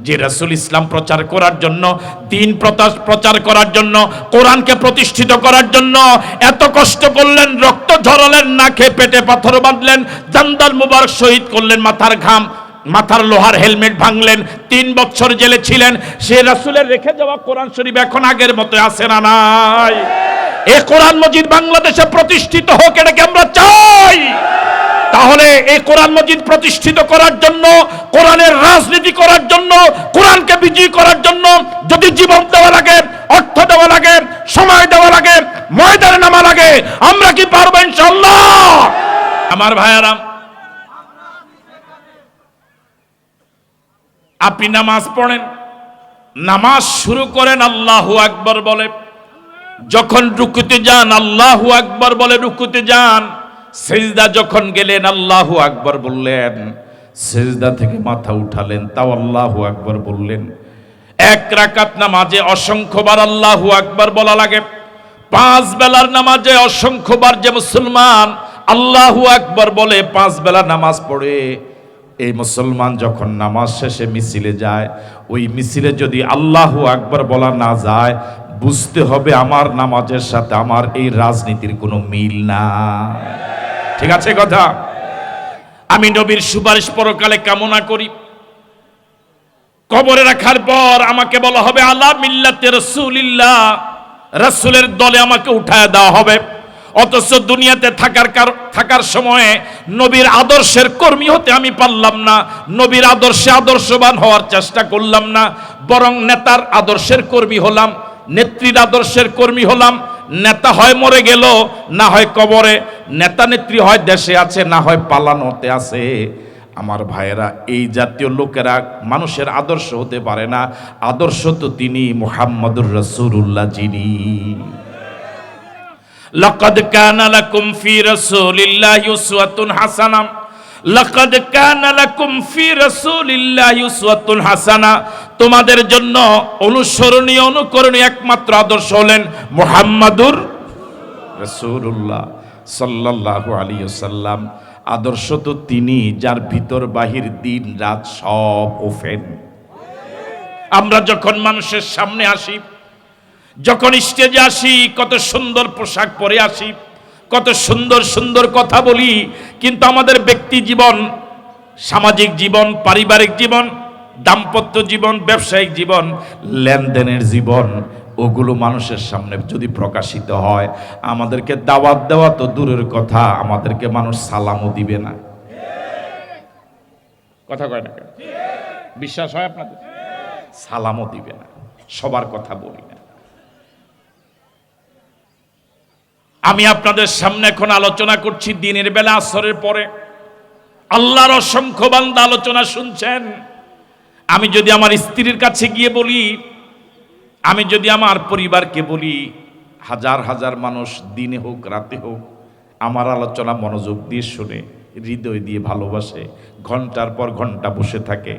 যে রাসূল ইসলাম প্রচার করার জন্য, দ্বীন প্রচার করার জন্য, কোরআনকে প্রতিষ্ঠিত করার জন্য এত কষ্ট করলেন, রক্ত ঝরালেন, নাকে পেটে পাথর বাঁধলেন, জান্দাল মুবারক শহীদ করলেন, মাথার ঘাম, মাথার লোহার হেলমেট ভাঙলেন, 3 বছর জেলে ছিলেন, সে রাসূলের রেখে যাওয়া কোরআন শরীফ এখন আগের মতো আছে না নাই? এই কোরআন মজিদ বাংলাদেশে প্রতিষ্ঠিত হোক, এটাকে আমরা চাই। তাহলে এই কোরআন মজিদ প্রতিষ্ঠিত করার জন্য, কোরআনের রাজনীতি করার জন্য, কোরআনকে বিজয়ী করার জন্য যদি জীবন দেওয়া লাগে, অর্থ দেওয়া লাগে, সময় দেওয়া লাগে, ময়দানে নামা লাগে, আমরা কি পারবো ইনশাআল্লাহ? আমার ভাইয়ারা, আপনি নামাজ পড়েন, নামাজ শুরু করেন আল্লাহু আকবার বলে, যখন রুকুতে যান আল্লাহু আকবার বলে রুকুতে যান, সিজদা যখন গেলেন আল্লাহু আকবার বললেন, সিজদা থেকে মাথা উঠালেন তাও আল্লাহু আকবার বললেন। 1 রাকাত নামাজে অসংখ্যবার আল্লাহু আকবার বলা লাগে। 5 বেলার নামাজে অসংখ্যবার যে মুসলমান আল্লাহু আকবার বলে 5 বেলা নামাজ পড়ে, এই মুসলমান যখন নামাজ শেষে মিছিলে যায়, ওই মিছিলে যদি আল্লাহু আকবার বলা না যায়, বুঝতে হবে আমার নামাজের সাথে আমার এই রাজনীতির কোনো মিল না। ঠিক আছে কথা? আমি নবীর সুপারিশ পরকালে কামনা করি। কবরে রাখার পর আমাকে বলা হবে আলা মিল্লাতে রাসূলিল্লাহ, রাসূলের দলে আমাকে উঠায় দেওয়া হবে। অথচ দুনিয়াতে থাকার সময়ে নবীর আদর্শের কর্মী হতে আমি পারলাম না, নবীর আদর্শে আদর্শবান হওয়ার চেষ্টা করলাম না, বরং নেতার আদর্শের কর্মী হলাম, নেত্রীর আদর্শের কর্মী হলাম। নেতা হয় মরে গেল, না হয় কবরে, নেতা নেত্রী হয় দেশে আছে, না হয় পালানোতে আছে। আমার ভাইয়েরা, এই জাতীয় লোকেরা মানুষের আদর্শ হতে পারে না। আদর্শ তো তিনি মুহাম্মদুর রাসূলুল্লাহ, যিনি লাকাদ কানা লাকুম ফি রাসূলিল্লাহি উসওয়াতুন হাসানাহ, লাকাদ কানা লাকুম ফি রাসূলিল্লাহি উসওয়াতুন হাসানাহ, তোমাদের জন্য অনুসরণীয় অনুকরণীয় একমাত্র আদর্শ হলেন মুহাম্মাদুর রাসূলুল্লাহ সাল্লাল্লাহু আলাইহি ওয়াসাল্লাম। আদর্শ তো তিনি যার ভিতর বাহির দিন রাত সব ওপেন। আমরা যখন মানুষের সামনে আসি, যখন স্টেজে আসি, কত সুন্দর পোশাক পরে আসি, কত সুন্দর সুন্দর কথা বলি, কিন্তু আমাদের ব্যক্তি জীবন, সামাজিক জীবন, পারিবারিক জীবন, দাম্পত্য জীবন, ব্যবসায়িক জীবন, লেনদেনের জীবন, ওগুলো মানুষের সামনে যদি প্রকাশিত হয়, আমাদেরকে দাওয়াত দেওয়া তো দূরের কথা, আমাদেরকে মানুষ সালামও দিবে না। কথা কয় না? বিশ্বাস হয় আপনাদের? সালামও দিবে না, সবার কথা বলি না। আমি আপনাদের সামনে এখন আলোচনা করছি দিনের বেলা, আসরের পরে। আল্লাহর অসংখ্য বান্দা আলোচনা শুনছেন। আমি যদি আমার স্ত্রীর কাছে গিয়ে বলি, আমি যদি আমার পরিবারকে বলি, হাজার হাজার মানুষ দিনে হোক রাতে হোক আমার আলোচনা মনোযোগ দিয়ে শুনে, হৃদয় দিয়ে ভালোবাসে, ঘন্টার পর ঘন্টা বসে থাকে।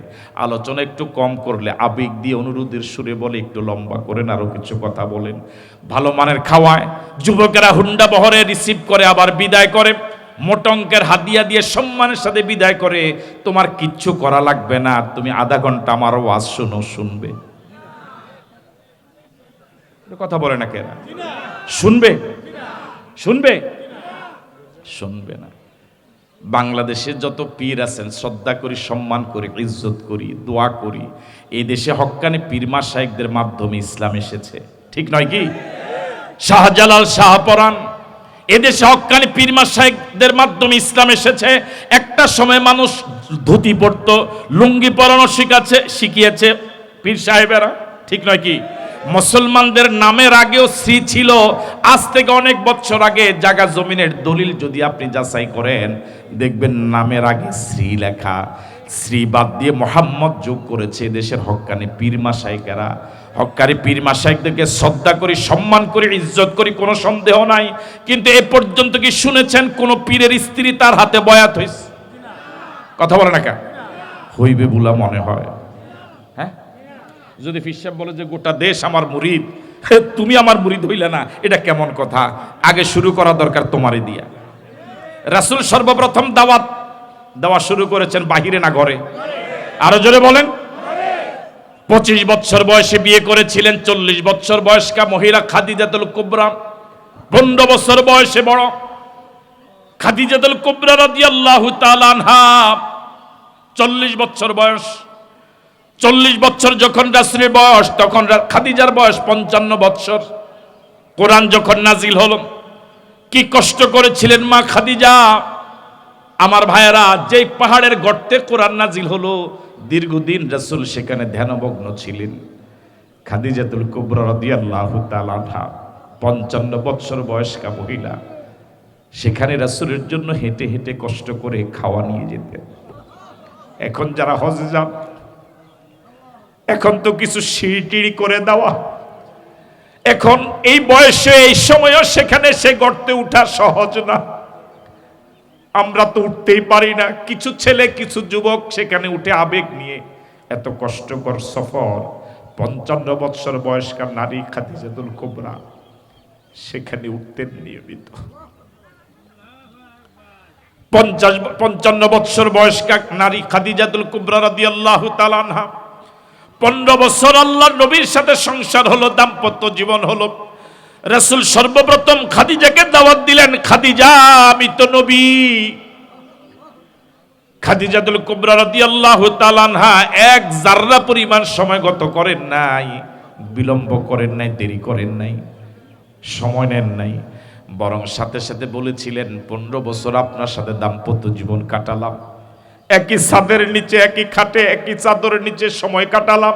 আলোচনা একটু কম করলে আবেগ দিয়ে অনুরোধের সুরে বলে একটু লম্বা করেন, আরো কিছু কথা বলেন। ভালো মানের খাওয়ায়, যুবকেরা হুন্ডা বহরে রিসিভ করে আবার বিদায় করে, মোটঙ্কের হাদিয়া দিয়ে সম্মানের সাথে বিদায় করে। তোমার কিচ্ছু করা লাগবে না, তুমি আধা ঘন্টা আমার ওয়াজ শুনবে। কথা বলে না কেন? শুনবে? শুনবে? শুনবে না। বাংলাদেশে যত পীর আছেন শ্রদ্ধা করি, সম্মান করি, ইজ্জত করি, দোয়া করি। এই দেশে হক্কানি পীর মাশায়েখদের মাধ্যমে ইসলাম এসেছে, ঠিক নয় কি? শাহজালাল, শাহপরাণ, এদেশে হক্কানি পীর মাশায়েখদের মাধ্যমে ইসলাম এসেছে। একটা সময় মানুষ ধুতি পরতো, লুঙ্গি পরানো শিখিয়েছে পীর সাহেবেরা, ঠিক নয় কি? মুসলমানদের নামের আগেও শ্রী ছিল। আজ থেকে অনেক বছর আগে জায়গা জমিনের দলিল যদি আপনি যাচাই করেন, দেখবেন নামের আগে শ্রী লেখা। শ্রী বাদ দিয়ে মোহাম্মদ যোগ করেছে দেশের হক্কানি পীর মাশায়েখেরা। হক্কানি পীর মাশায়েখদেরকে শ্রদ্ধা করি, সম্মান করি, ইজ্জত করি, কোনো সন্দেহ নাই। কিন্তু এ পর্যন্ত কি শুনেছেন কোন পীরের স্ত্রী তার হাতে বয়াত হইছে? কথা বলে না কেন? হইবে বলে মনে হয়। হ্যাঁ, যদি পীর সাহেব বলে যে গোটা দেশ আমার মুরিদ, তুমি আমার মুরিদ হইলে না, এটা কেমন কথা? আগে শুরু করা দরকার তোমারই দিয়া। রাসূল সর্বপ্রথম দাওয়াত দেওয়া শুরু করেছেন বাহিরে না ঘরে? আরো জোরে বলেন। 25 বছর বয়সে বিয়ে করেছিলেন। 40 বছর বয়স্কা মহিলা খাদিজাতুল কুবরা, 15 বছর বয়সে বড় খাদিজাতুল কুবরা রাদিয়াল্লাহু তাআলা আনহা 40 বছর বয়স। 40 বছর যখন রাসূলের বয়স, তখন খাদিজার বয়স 55 বছর। কোরআন যখন নাজিল হলো, কি কষ্ট করেছিলেন মা খাদিজা। আমার ভাইয়েরা, যেই পাহাড়ের গর্তে কোরআন নাজিল হলো, দীর্ঘদিন রাসূল সেখানে ধ্যানমগ্ন ছিলেন। খাদিজাতুল কুবরা রাদিয়াল্লাহু তাআলা আনহা 55 বছর বয়স্কা মহিলা, সেখানে রাসূলের জন্য হেঁটে হেঁটে কষ্ট করে খাওয়া নিয়ে যেতেন। এখন যারা হজে যান, এখন তো কিছু সিঁড়ি করে দেওয়া, এখন এই বয়সে এই সময়ও সেখানে সে গর্তে উঠা সহজ না। আমরা তো উঠতেই পারি না। কিছু ছেলে কিছু যুবক সেখানে উঠে আবেগ নিয়ে, এত কষ্টকর সফর। 55 বছর বয়স্কা নারী খাদিজাতুল কুবরা সেখানে উঠতেন নিয়মিত। 55 বছর বয়স্কা নারী খাদিজাতুল কুবরা রাদিয়াল্লাহু তাআলা আনহা 15 বছর আল্লাহর নবীর সাথে সংসার হলো, দাম্পত্য জীবন হলো। রাসূল সর্বপ্রথম খাদিজাকে দাওয়াত দিলেন, খাদিজা আমি তো নবী। খাদিজাতুল কুবরা রাদিয়াল্লাহু তাআলা আনহা এক যাররা পরিমাণ সময় গত করেন নাই, বিলম্ব করেন নাই, দেরি করেন নাই, সময় নেন নাই, বরং সাথে সাথে বলেছিলেন 15 বছর আপনার সাথে দাম্পত্য জীবন কাটালাম, একই ছাদের নিচে, একই খাটে, একই চাদরের নিচে সময় কাটালাম।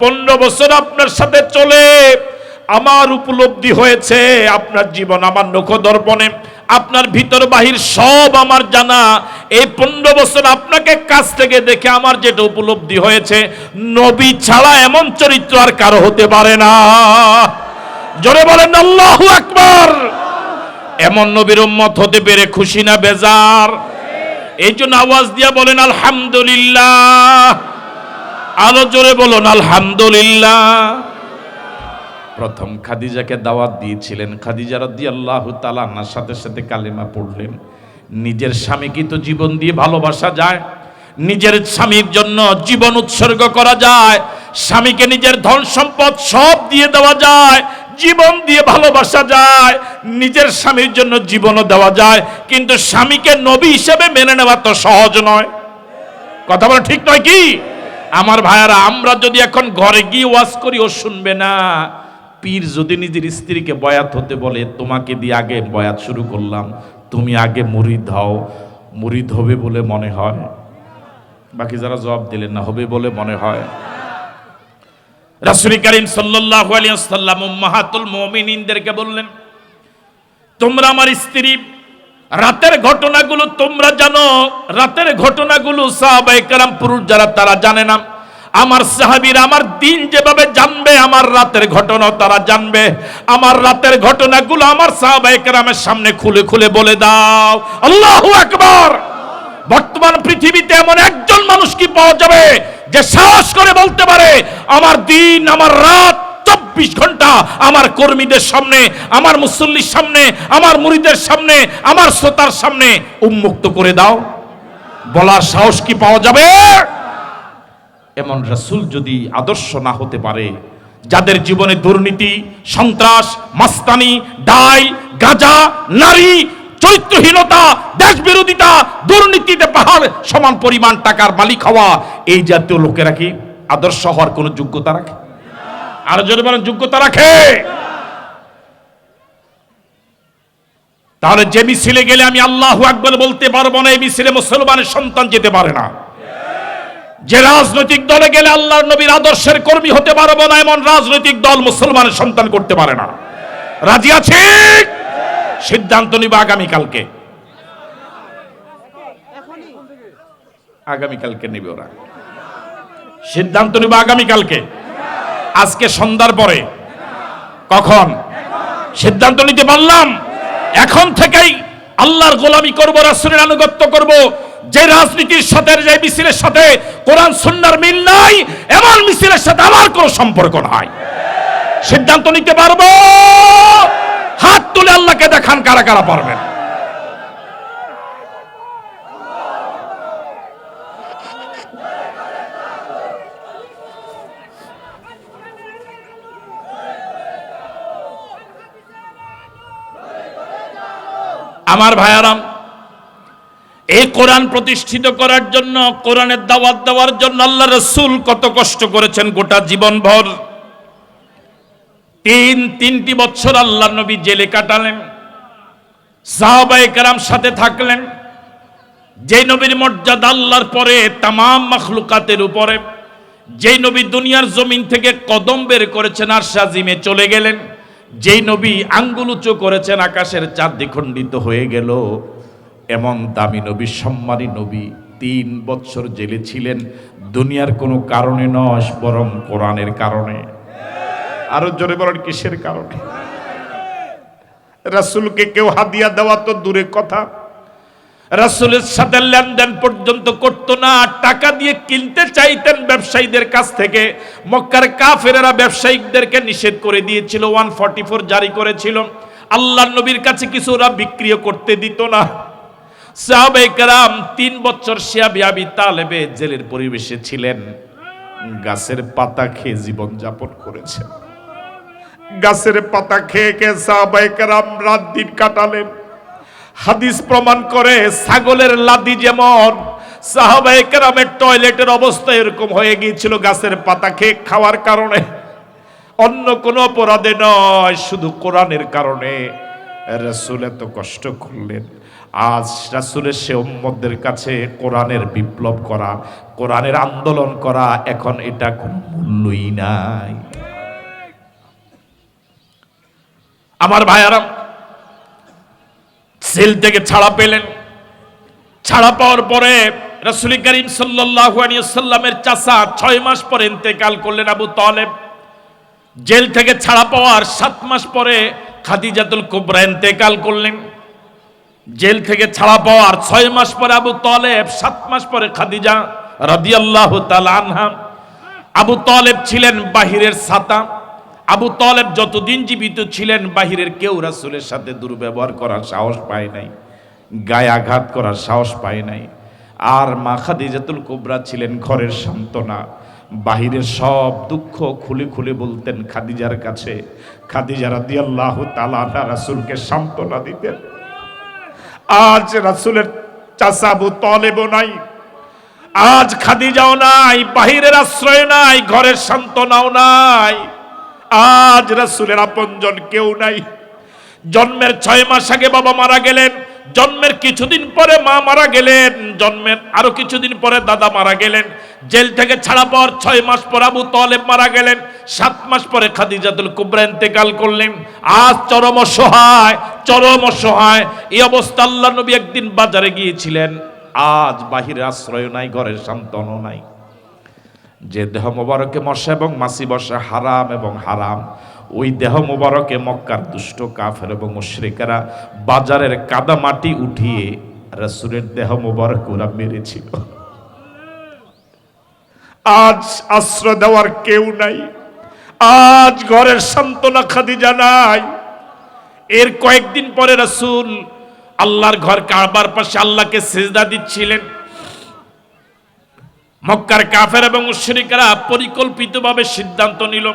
15 বছর আপনার সাথে চলে আমার উপলব্ধি হয়েছে আপনার জীবন আমার নখদর্পণে, আপনার ভিতর বাহির সব আমার জানা। এই 15 বছর আপনাকে কাছ থেকে দেখে আমার যেটা উপলব্ধি হয়েছে, নবী ছাড়া এমন চরিত্র আর কারো হতে পারে না। জোরে বলেন আল্লাহু আকবার। এমন নবীর উম্মত হতে পেরে খুশি না বেজার? এই জন্য আওয়াজ দিয়া বলেন আলহামদুলিল্লাহ। আরো জোরে বলুন আলহামদুলিল্লাহ। প্রথম খাদিজাকে দাওয়াত দিয়েছিলেন, খাদিজা রাদিয়াল্লাহু তাআলা আনহার সাথে সাথে কালেমা পড়লেন। নিজের স্বামীকে তো জীবন দিয়ে ভালোবাসা যায়, নিজের স্বামীর জন্য জীবন উৎসর্গ করা যায়, স্বামীকে নিজের ধন সম্পদ সব দিয়ে দেওয়া যায়, জীবন দিয়ে ভালোবাসা যায়, নিজের স্বামীর জন্য জীবনও দেওয়া যায়। কিন্তু স্বামীকে নবী হিসেবে মেনে নেওয়া তো সহজ নয়। কথা বলা ঠিক নয় কি আমার ভাইয়ারা? আমরা যদি এখন ঘরে গিয়ে ওয়াজ করি, ও শুনবে না। পীর যদি নিজের স্ত্রীকে বয়াত হতে বলে, তোমাকে দিয়ে আগে বয়াত শুরু করলাম, তুমি আগে মুরিদ হও, মুরিদ হবে বলে মনে হয়? বাকি যারা জবাব দিলেন না, হবে বলে মনে হয়? রাসূল করিম সাল্লাল্লাহু আলাইহি ওয়াসাল্লাম উম্মাহাতুল মুমিনিনদেরকে বললেন, তোমরা আমার স্ত্রী, রাতের ঘটনাগুলো তোমরা জানো। রাতের ঘটনাগুলো সাহাবায়ে কেরাম পুরুষ যারা তারা জানে না। আমার সাহাবীরা আমার দিন যেভাবে জানবে, আমার রাতের ঘটনা তারা জানবে। আমার রাতের ঘটনাগুলো আমার সাহাবায়ে কেরামের সামনে খুলে খুলে বলে দাও। আল্লাহু আকবার। বর্তমান পৃথিবীতে এমন একজন মানুষ কি পাওয়া যাবে যে সাহস করে বলতে পারে আমার দিন আমার রাত 24 ঘন্টা আমার কর্মীদের সামনে, আমার মুসল্লির সামনে, আমার মুরিদের সামনে, আমার শ্রোতার সামনে উন্মুক্ত করে দাও? বলার সাহস কি পাওয়া যাবে? এমন রাসূল যদি আদর্শ না হতে পারে, যাদের জীবনে দুর্নীতি, সন্ত্রাস, মাস্তানি, ডাইল, গাঁজা, নারী, চরিত্রহীনতা, দেশ বিরোধিতা, দুর্নীতিতে পাহাড় সমান পরিমাণ টাকার মালিক হওয়া, এই জাতীয় লোকেরা কি আদর্শ হওয়ার কোনো যোগ্যতা রাখে? আর যদি বলেন যোগ্যতা রাখে, তাহলে যে মিছিলে গেলে আমি আল্লাহু আকবার বলতে পারবো না, এই মিছিলে মুসলমানের সন্তান যেতে পারে না। যে রাজনৈতিক দলে গেলে আল্লাহর নবীর আদর্শের কর্মী হতে পারবো না, এমন রাজনৈতিক দল মুসলমানের সন্তান করতে পারে না। রাজি আছে? সিদ্ধান্ত নিব আগামীকালকে। আগামীকালকে নিবে ওরা সিদ্ধান্ত নিব আগামীকালকে। আজকে সন্ধ্যার পরে কখন সিদ্ধান্ত নিতে পারলাম? এখন থেকেই আল্লাহর গোলামি করব, রাসূলের আনুগত্য করব। যে রাজনীতির সাথে, যে মিছিলের সাথে কোরআন সুন্নাহর মিল নাই, এমন মিছিলের সাথে আমার কোনো সম্পর্ক নাই। সিদ্ধান্ত নিতে পারবো? হাত তুলে আল্লাহকে দেখান কারা কারা পারবেন। আমার ভাইয়ারাম, এই কোরআন প্রতিষ্ঠিত করার জন্য, কোরআনের দাওয়াত দেওয়ার জন্য আল্লাহ রাসূল কত কষ্ট করেছেন গোটা জীবনভর। তিনটি বছর আল্লাহ নবী জেলে কাটালেন, সাহাবায়ে কেরাম সাথে থাকলেন। যে নবীর মর্যাদা আল্লাহর পরে তামাম মাখলুকাতের উপরে, যেই নবী দুনিয়ার জমিন থেকে কদম বের করেছেন আরশ আজিমে চলে গেলেন, যেই নবী আঙ্গুল উঁচু করেছেন আকাশের চাঁদ দ্বিখণ্ডিত হয়ে গেল, এমন দামি নবী, সম্মানী নবী 3 বছর জেলে ছিলেন দুনিয়ার কোনো কারণে নয়, বরং কোরআনের কারণে। আরো জোরে বলেন, কিসের কারণে? রাসূলকে কেউ হাদিয়া দেওয়া তো দূরের কথা, রাসূলের সাথে লেনদেন পর্যন্ত করতো না। টাকা দিয়ে কিনতে চাইতেন ব্যবসায়ীদের কাছ থেকে। মক্কার কাফেরেরা ব্যবসায়িকদেরকে নিষেধ করে দিয়েছিল, 144 জারি করেছিল। আল্লাহর নবীর কাছে কিছু ওরা বিক্রিও করতে দিত না। সাহাবায়ে কেরাম 3 বছর শিয়াবে আবি তালেবে জেলের পরিবেশে ছিলেন, গাছের পাতা খেয়ে জীবন যাপন করেছেন। গাছের পাতা খেয়ে খেয়ে সাহাবায়ে কেরাম রাত দিন কাটালেন। হাদিস প্রমাণ করে ছাগলের লাদি যেমন, সাহাবায়ে কেরামের টয়লেটের অবস্থা এরকম হয়ে গিয়েছিল গাছের পাতা খেয়ে খাওয়ার কারণে। অন্য কোনো অপরাধে নয়, শুধু কোরআনের কারণে রাসূল এত কষ্ট করলেন। আজ রাসূলের সে উম্মতদের কাছে কোরআনের বিপ্লব করা, কোরআনের আন্দোলন করা এখন এটা কোনো মূল্যই নাই। আমার ভাইয়ারা, জেল থেকে ছাড়া পেলেন। ছাড়া পাওয়ার পরে রাসূল করিম সাল্লাল্লাহু আলাইহি ওয়াসাল্লামের চাচা 6 মাস পরে ইন্তেকাল করলেন, আবু তালেব। জেল থেকে ছাড়া পাওয়ার 7 মাস পরে খাদিজাতুল কুবরা ইন্তেকাল করলেন। জেল থেকে ছাড়া পাওয়ার 6 মাস পরে আবু তালেব, 7 মাস পরে খাদিজা রাদিয়াল্লাহু তাআলা আনহা। আবু তালেব ছিলেন বাহিরের ছাতা। আবু তালেব যতদিন জীবিত ছিলেন বাহিরের কেউ রাসূলের সাথে দুর্ব্যবহার করার সাহস পায় নাই, গায়ে আঘাত করার সাহস পায় নাই। আর মা খাদিজাতুল কুবরা ছিলেন ঘরের সান্ত্বনা। বাহিরের সব দুঃখ খুলে খুলে বলতেন খাদিজার কাছে। খাদিজা রাদিয়াল্লাহু তাআলা আনহা রাসূলকে সান্ত্বনা দিতেন। আজ রাসূলের চাচা আবু তালেবও নাই, আজ খাদিজাও নাই, বাহিরের আশ্রয় নাই, ঘরের সান্ত্বনাও নাই। আজ রাসূলের আপনজন কেউ নাই। জন্মের 6 মাস আগে বাবা মারা গেলেন, জন্মের কিছুদিন পরে মা মারা গেলেন, জন্মের আরো কিছুদিন পরে দাদা মারা গেলেন। জেল থেকে ছাড়া পাওয়ার 6 মাস পর আবু তালেব মারা গেলেন, 7 মাস পরে খাদিজাতুল কুবরা ইন্তেকাল করলেন। আজ চরম অসহায়, চরম অসহায় এই অবস্থা। আল্লাহর নবী একদিন বাজারে গিয়েছিলেন, আজ বাহিরে আশ্রয় নাই, ঘরের সান্ত্বনা নাই। যে দেহ মোবারকে মশা এবং মাছি বসা হারাম এবং হারাম, ওই দেহ মোবারকে মক্কার দুষ্ট কাফের এবং মুশরিকেরা বাজারের কাদা মাটি উঠিয়ে রাসূলের দেহ মোবারক ওরা মেরেছিল। আজ আশ্রয় দেওয়ার কেউ নাই, আজ ঘরের সান্ত্বনা খাদিজা নাই। এর কয়েকদিন পরে রাসূল আল্লাহর ঘর কাবার পাশে আল্লাহকে সিজদা দিচ্ছিলেন। মক্কার কাফের এবং মুশরিকরা পরিকল্পিতভাবে সিদ্ধান্ত নিল,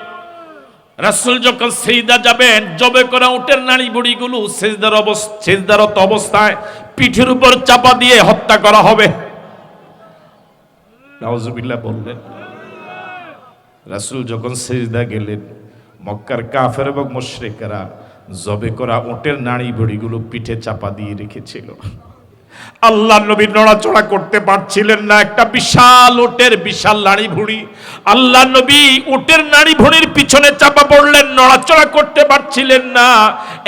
রাসূল যখন সিজদা যাবেন, জবে করা উটের নাড়ি বুড়িগুলো সিজদারত অবস্থায় পিঠের উপর চাপা দিয়ে হত্যা করা হবে। নাউজুবিল্লাহ বললেন। রাসূল যখন সিজদা গেলেন, মক্কার কাফের এবং মুশরিকরা জবে করা উটের নাড়ি বুড়িগুলো পিঠে চাপা দিয়ে রেখেছিল। আল্লাহ নবী নড়াচড়া করতে পারছিলেন না। একটা বিশাল উটের বিশাল নাড়ি ভুঁড়ি, আল্লাহ নবী উটের নাড়ি ভুঁড়ির পিছনে চাপা পড়লেন, নড়াচড়া করতে পারছিলেন না।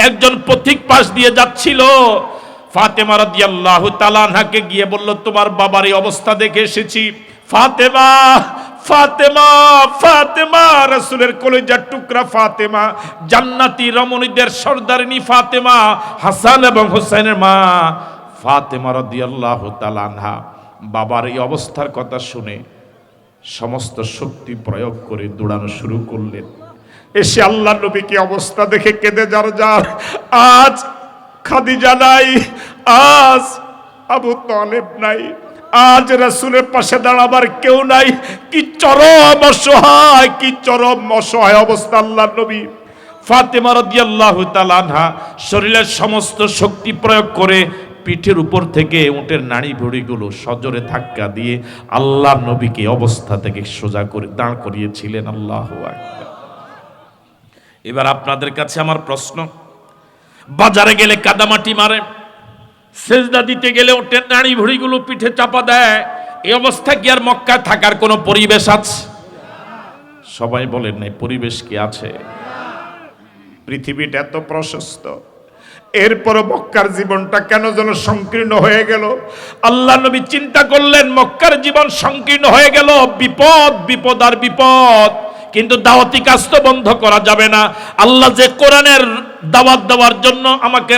একজন পথিক পাশ দিয়ে যাচ্ছিল, ফাতেমা রাদিয়াল্লাহু তাআলা আনহাকে গিয়ে বলল, তোমার বাবার এই অবস্থা দেখে এসেছি। ফাতেমা, ফাতেমা, ফাতেমা, রাসূলের কলিজার টুকরা ফাতেমা, জান্নাতি রমণীদের সর্দারিনী ফাতেমা, হাসান এবং হুসাইনের মা ফাতেমা রাদিয়াল্লাহু তাআলা আনহা বাবার এই অবস্থার কথা শুনে সমস্ত শক্তি প্রয়োগ করে দৌড়ানো শুরু করলেন। এসে আল্লাহ নবীকে অবস্থা দেখে কেঁদে যার। আজ খাদিজা নাই, আজ আবু তালেব নাই, আজ রাসূলের পাশে দাঁড়াবার কেউ নাই। কি চরম অসহায়, কি চরম অসহায় অবস্থা আল্লাহ নবী। ফাতেমা রাদিয়াল্লাহু তাআলা আনহা শরীরের সমস্ত শক্তি প্রয়োগ করে পিঠের উপর থেকে উটের নাড়ি ভুঁড়িগুলো সজোরে ধাক্কা দিয়ে আল্লাহর নবীকে অবস্থা থেকে সোজা করে দাঁড় করিয়েছিলেন। আল্লাহু আকবার। এবার আপনাদের কাছে আমার প্রশ্ন, বাজারে গেলে কাদামাটি মারে, সেজদা দিতে গেলে উটের নাড়ি ভুঁড়িগুলো পিঠে চাপা দেয়, এই অবস্থা কি আর মক্কায় থাকার কোনো পরিবেশ আছে? সবাই বলেন নাই পরিবেশ কি আছে? পৃথিবীটা এত প্রশস্ত, এরপর মক্কার জীবনটা কেন যেন সংকীর্ণ হয়ে গেল। আল্লাহ নবী চিন্তা করলেন মক্কার জীবন সংকীর্ণ হয়ে গেল, বিপদ বিপদ আর বিপদ, কিন্তু দাওয়াতি কাজ তো বন্ধ করা যাবে না। আল্লাহ যে কোরআনের দাওয়াত দেওয়ার জন্য আমাকে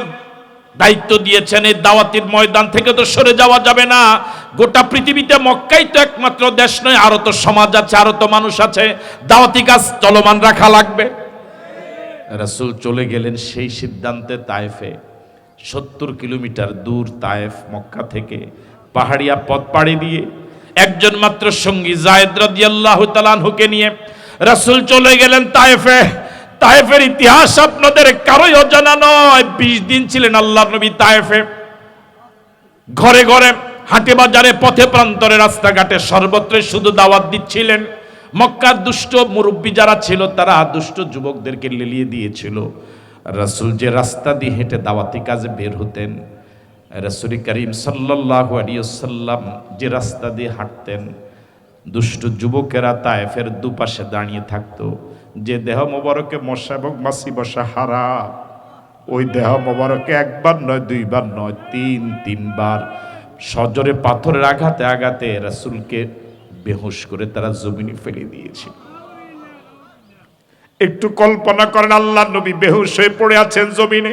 দায়িত্ব দিয়েছেন, এই দাওয়াতির ময়দান থেকে তো সরে যাওয়া যাবে না। গোটা পৃথিবীতে মক্কাই তো একমাত্র দেশ নয়, আরো তো সমাজ আছে, আরো তো মানুষ আছে, দাওয়াতি কাজ চলমান রাখা লাগবে। রাসূল চলে গেলেন সেই সিদ্ধান্তে তায়েফে। 70 কিলোমিটার দূর তায়েফ মক্কা থেকে, পাহাড়িয়া পথ পাড়ি দিয়ে একজন মাত্র সঙ্গী যায়েদ রাদিয়াল্লাহু তাআলা আনহুকে নিয়ে রাসূল চলে গেলেন তায়েফে। তায়েফের ইতিহাস আপনাদের কারোই অজানা নয়। 20 দিন ছিলেন আল্লাহর নবী তায়েফে। ঘরে ঘরে, হাটে বাজারে, পথে প্রান্তরে, রাস্তাঘাটে সর্বত্র শুধু দাওয়াত দিচ্ছিলেন। মক্কার দুষ্ট মুরব্বী যারা ছিল তারা দুষ্ট যুবকদেরকে লেলিয়ে দিয়েছিল। রাসূল যে রাস্তা দিয়ে হেঁটে দাওয়াতি কাজে বের হতেন, রাসূল করিম সাল্লাল্লাহু আলাইহি ওয়াসাল্লাম যে রাস্তা দিয়ে হাঁটতেন, দুষ্ট যুবকেরা তায়েফের দুপাশে দাঁড়িয়ে থাকতো। যে দেহ মোবারকে মশা এবং মাছি বসা হারাম, ওই দেহ মোবারকে একবার নয়, দুইবার নয়, তিনবার সজোরে পাথরের আঘাতে আঘাতে রাসূলকে বেহুশ করে তারা জমিনে ফেলে দিয়েছে। একটু কল্পনা করেন, আল্লাহর নবী বেহুশ হয়ে পড়ে আছেন জমিনে,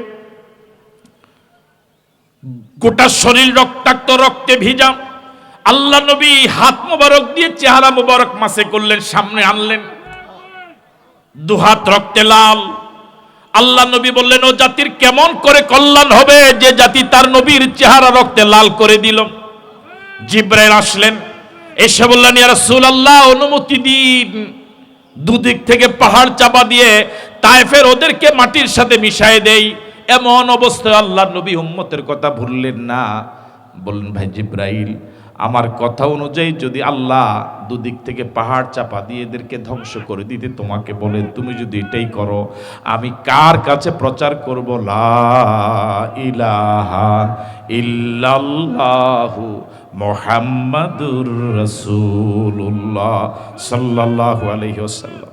গোটা শরীর রক্তাক্ত, রক্তে ভিজা। আল্লাহ নবী হাত মোবারক দিয়ে চেহারা মোবারক মাসে করলেন, সামনে আনলেন, দুহাত রক্তে লাল। আল্লাহ নবী বললেন, ও জাতির কেমন করে কল্যাণ হবে যে জাতি তার নবীর চেহারা রক্তে লাল করে দিল। জিবরাইল আসলেন, এসে বললেন, ইয়া রাসূলুল্লাহ অনুমতি দিন, দুদিক থেকে পাহাড় চাপা দিয়ে তায়েফের ওদেরকে মাটির সাথে মিশায় দেই। এমন অবস্থায় আল্লাহর নবী উম্মতের কথা ভুললেন না। বললেন, ভাই জিবরাইল, আমার কথা অনুযায়ী যদি আল্লাহ দুদিক থেকে পাহাড় চাপা দিয়ে এদেরকে ধ্বংস করে দিতে তোমাকে বলে, তুমি যদি এটাই করো, আমি কার কাছে প্রচার করব লা ইলাহা ইল্লাল্লাহু মুহাম্মাদুর রাসূলুল্লাহ সাল্লাল্লাহু আলাইহি ওয়াসাল্লাম।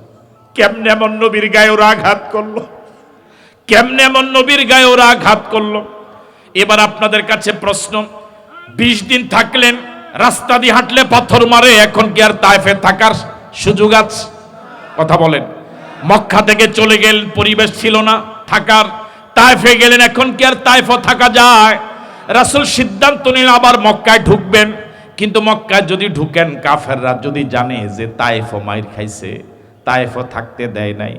কেমনে এমন নবীর গায়ে ওরা আঘাত করলো, কেমনে এমন নবীর গায়ে ওরা আঘাত করলো। এবার আপনাদের কাছে প্রশ্ন, 20 দিন থাকলেন, রাস্তা দিয়ে হাঁটলে পাথর মারে, এখন কি আর তায়েফে থাকার সুযোগ আছে? কথা বলেন। মক্কা থেকে চলে গেলেন, পরিবেশ ছিল না থাকার, তায়েফে গেলেন, এখন কি আর তায়েফে থাকা যায়? রাসূল সিদ্ধান্ত নিলেন আবার মক্কায় ঢুকবেন। কিন্তু মক্কায় যদি ঢুকেন, কাফেররা যদি জানে যে তায়েফে মাইর খাইছে, তায়েফে থাকতে দেয় নাই,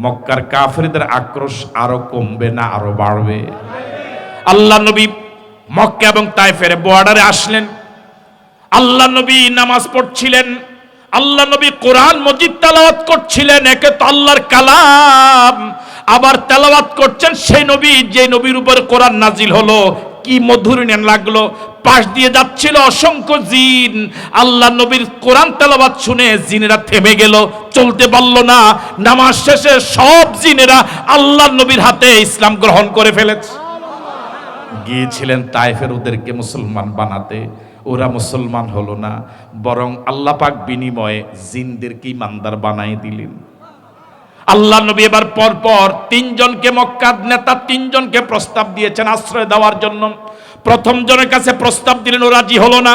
মক্কার কাফেরদের আক্রোশ আরো কমবে না আরো বাড়বে? আল্লাহ নবী মক্কা এবং তায়েফের বর্ডারে আসলেন। আল্লাহ নবী নামাজ পড়ছিলেন, আল্লাহ নবী কোরআন মজিদ তেলাওয়াত করছিলেন। একে তো আল্লাহর কালাম, আবার তেলাওয়াত করছেন সেই নবী যে নবীর উপর কোরআন নাজিল হলো। কি মধুর লাগলো। পাশ দিয়ে যাচ্ছিল অসংখ্য জিন, আল্লাহ নবীর কোরআন তেলাওয়াত শুনে জিনেরা থেমে গেল, চলতে পারল না। নামাজ শেষে সব জিনেরা আল্লাহ নবীর হাতে ইসলাম গ্রহণ করে ফেলেছে। গিয়েছিলেন তায়েফের ওদেরকে মুসলমান বানাতে, ওরা মুসলমান হলো না, বরং আল্লাহ পাক বিনিময়ে জিনদেরকে ইমানদার বানাই দিলেন। আল্লাহ নবী এবার পরপর 3 জনকে, মক্কার নেতা 3 জনকে প্রস্তাব দিয়েছেন আশ্রয় দেওয়ার জন্য। প্রথম জনের কাছে প্রস্তাব দিলেন, ও রাজি হলো না।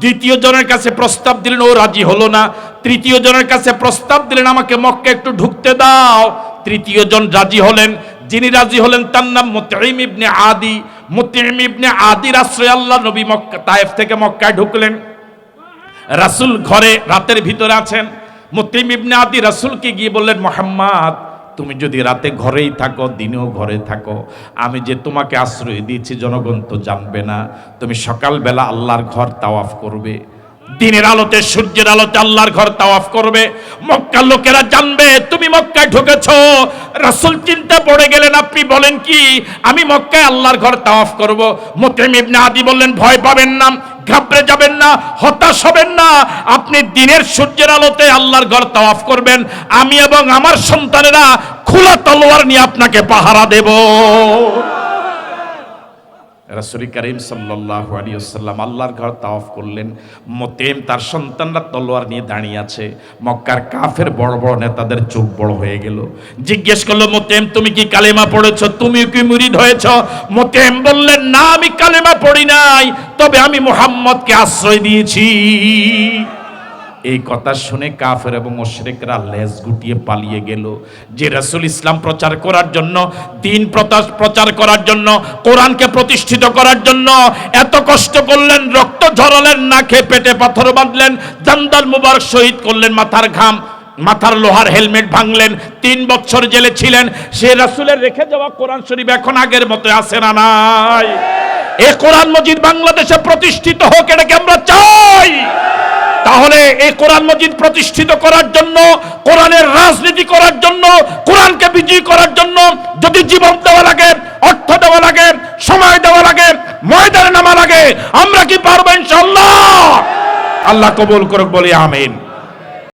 দ্বিতীয় জনের কাছে প্রস্তাব দিলেন, ও রাজি হলো না। তৃতীয় জনের কাছে প্রস্তাব দিলেন, আমাকে মক্কা একটু ঢুকতে দাও। তৃতীয় জন রাজি হলেন। যিনি রাজি হলেন তার নাম মুতঈম ইবনে আদি। মুতঈম ইবনে আদির আশ্রয়ে আল্লাহ নবী মক্কা তায়েফ থেকে মক্কায় ঢুকলেন। রাসূল ঘরে রাতের ভিতরে আছেন। মুতঈম ইবনে আদি রাসূলকে গিয়ে বললেন, মুহাম্মদ, তুমি যদি রাতে ঘরেই থাকো, দিনেও ঘরে থাকো, আমি যে তোমাকে আশ্রয় দিয়েছি জনগণ তো জানবে না। তুমি সকালবেলা আল্লাহর ঘর তাওয়াফ করবে, দিনের আলোতে, সূর্যের আলোতে আল্লাহর ঘর তাওয়াফ করবে। মক্কার লোকেরা জানবে তুমি মক্কায় ঢুকেছো। রাসূল চিন্তা পড়ে গেলেন, আপনি বলেন কি আমি মক্কায় আল্লাহর ঘর তাওয়াফ করব? মুতাইম ইবনে আদি বললেন, ভয় পাবেন না, ঘাবড়ে যাবেন না, হতাশ হবেন না। আপনি দিনের সূর্যের আলোতে আল্লাহর ঘর তাওয়াফ করবেন, আমি এবং আমার সন্তানেরা খোলা তলোয়ার নিয়ে আপনাকে পাহারা দেব। রাসূল করিম সাল্লাল্লাহু আলাইহি ওয়াসাল্লাম আল্লাহর ঘর তাওয়াফ করলেন। মুতাইম তার সন্তানরা তলোয়ার নিয়ে দাঁড়িয়ে আছে। মক্কার কাফের বড় বড় নেতাদের চোখ বড় হয়ে গেল। জিজ্ঞেস করলো, মুতাইম তুমি কি কালেমা পড়েছো? তুমি কি মুরিদ হয়েছো? মুতাইম বললেন, না আমি কালেমা পড়ি নাই, তবে আমি মুহাম্মদকে আশ্রয় দিয়েছি। এই কথা শুনে কাফের এবং মুশরিকরা লেজ গুটিয়ে পালিয়ে গেল। যে রাসূল ইসলাম প্রচার করার জন্য, দ্বীন প্রচার করার জন্য, কোরআনকে প্রতিষ্ঠিত করার জন্য এত কষ্ট করলেন, রক্ত ঝরালেন, নাকে পেটে পাথর বাঁধলেন, জান্দাল মুবারক শহীদ করলেন, মাথার ঘাম, মাথার লোহার হেলমেট ভাঙলেন, 3 বছর জেলে ছিলেন, সে রাসূলের রেখে যাওয়া কোরআন শরীফ এখন আগের মতো আছে না নাই? এই কোরআন মজিদ বাংলাদেশে প্রতিষ্ঠিত হোক, এটাকে আমরা চাই। তাহলে এই কোরআন মজিদ প্রতিষ্ঠিত করার জন্য, কোরআনের রাজনীতি করার জন্য, কোরআনকে বিজয়ী করার জন্য যদি জীবন দেওয়া লাগে, অর্থ দেওয়া লাগে, সময় দেওয়া লাগে, ময়দানে নামা লাগে, আমরা কি পারবো ইনশাআল্লাহ? আল্লাহ কবুল করুক, বলি আমিন।